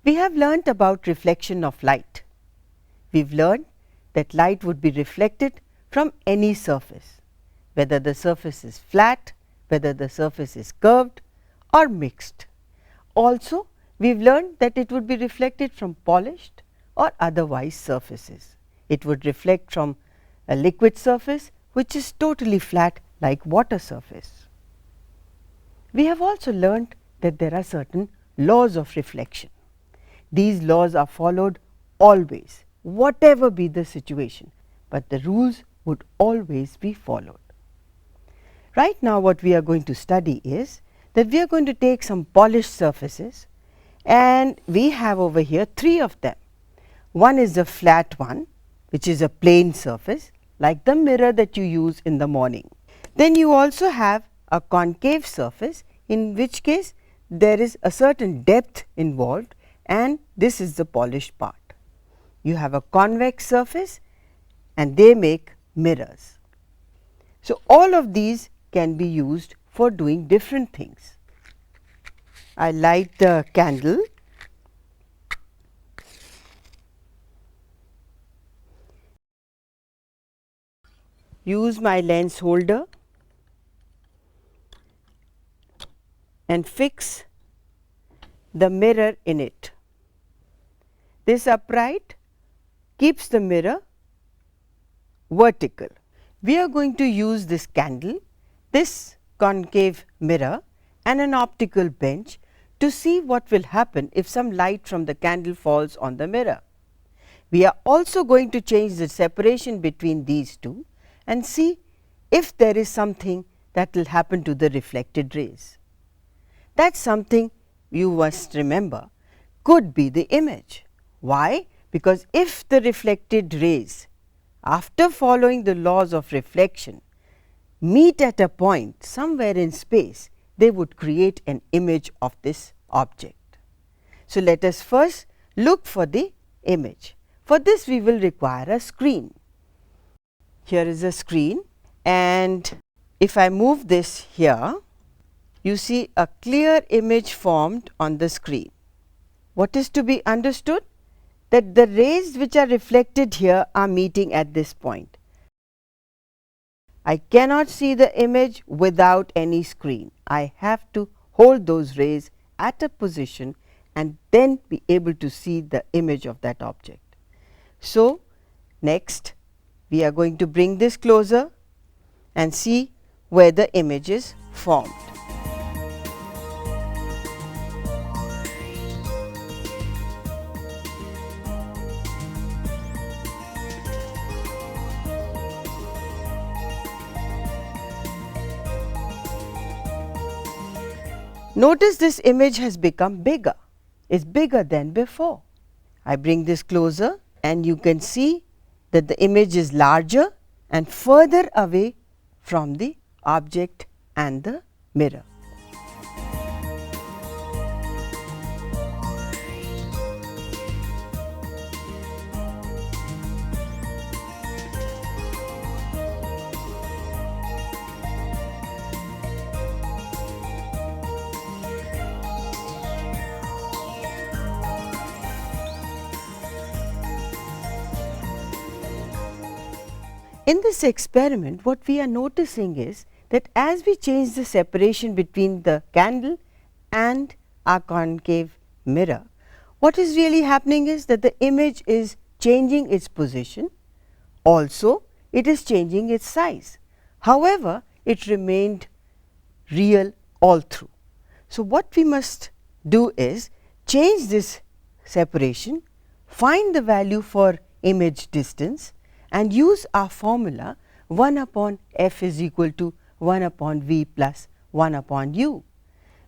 We have learnt about reflection of light. We've learned that light would be reflected from any surface, whether the surface is flat, whether the surface is curved or mixed. Also, we've learned that it would be reflected from polished or otherwise surfaces. It would reflect from a liquid surface which is totally flat like water surface. We have also learned that there are certain laws of reflection. These laws are followed always, whatever be the situation, but the rules would always be followed. Right now what we are going to study is that we are going to take some polished surfaces, and we have over here 3 of them. One is a flat one, which is a plain surface like the mirror that you use in the morning. Then you also have a concave surface, in which case there is a certain depth involved, and this is the polished part. You have a convex surface and they make mirrors. So, all of these can be used for doing different things. I light the candle. Use my lens holder and fix the mirror in it. This upright keeps the mirror vertical. We are going to use this candle, this concave mirror and an optical bench to see what will happen if some light from the candle falls on the mirror. We are also going to change the separation between these two and see if there is something that will happen to the reflected rays. That something, you must remember, could be the image. Why? Because if the reflected rays, after following the laws of reflection, meet at a point somewhere in space, they would create an image of this object. So, let us first look for the image. For this we will require a screen. Here is a screen, and if I move this here, you see a clear image formed on the screen. What is to be understood? That the rays which are reflected here are meeting at this point. I cannot see the image without any screen. I have to hold those rays at a position and then be able to see the image of that object. So, next we are going to bring this closer and see where the image is formed. Notice this image has become bigger, is bigger than before. I bring this closer and you can see that the image is larger and further away from the object and the mirror. In this experiment, what we are noticing is that as we change the separation between the candle and our concave mirror, what is really happening is that the image is changing its position, also it is changing its size. However, it remained real all through. So, what we must do is change this separation, find the value for image distance and use our formula 1 upon f is equal to 1 upon v plus 1 upon u,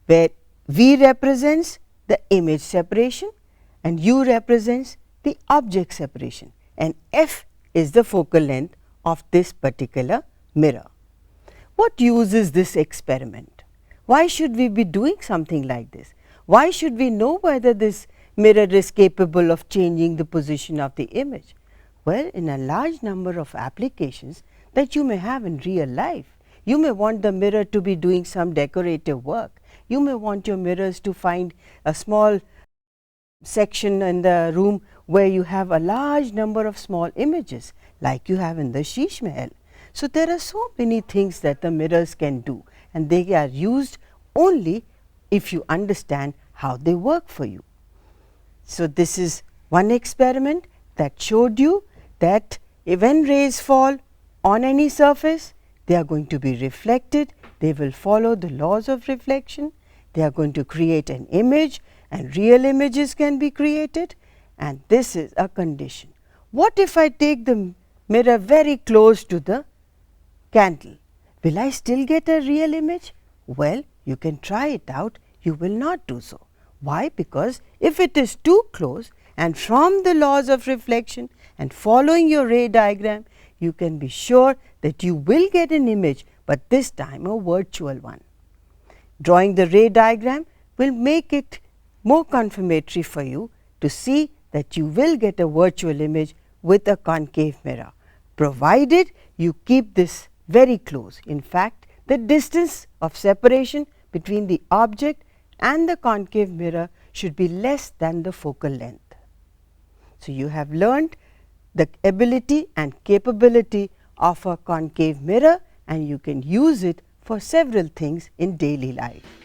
where v represents the image separation and u represents the object separation, and f is the focal length of this particular mirror. What use is this experiment? Why should we be doing something like this? Why should we know whether this mirror is capable of changing the position of the image? Well, in a large number of applications, that you may have in real life. You may want the mirror to be doing some decorative work. You may want your mirrors to find a small section in the room where you have a large number of small images like you have in the Sheesh Mahal. So, there are so many things that the mirrors can do, and they are used only if you understand how they work for you. So, this is one experiment that showed you that when rays fall on any surface, they are going to be reflected, they will follow the laws of reflection, they are going to create an image, and real images can be created, and this is a condition. What if I take the mirror very close to the candle? Will I still get a real image? Well, you can try it out, you will not do so. Why? Because if it is too close and from the laws of reflection and following your ray diagram, you can be sure that you will get an image, but this time a virtual one. Drawing the ray diagram will make it more confirmatory for you to see that you will get a virtual image with a concave mirror, provided you keep this very close. In fact, the distance of separation between the object and the concave mirror should be less than the focal length. So, you have learned the ability and capability of a concave mirror, and you can use it for several things in daily life.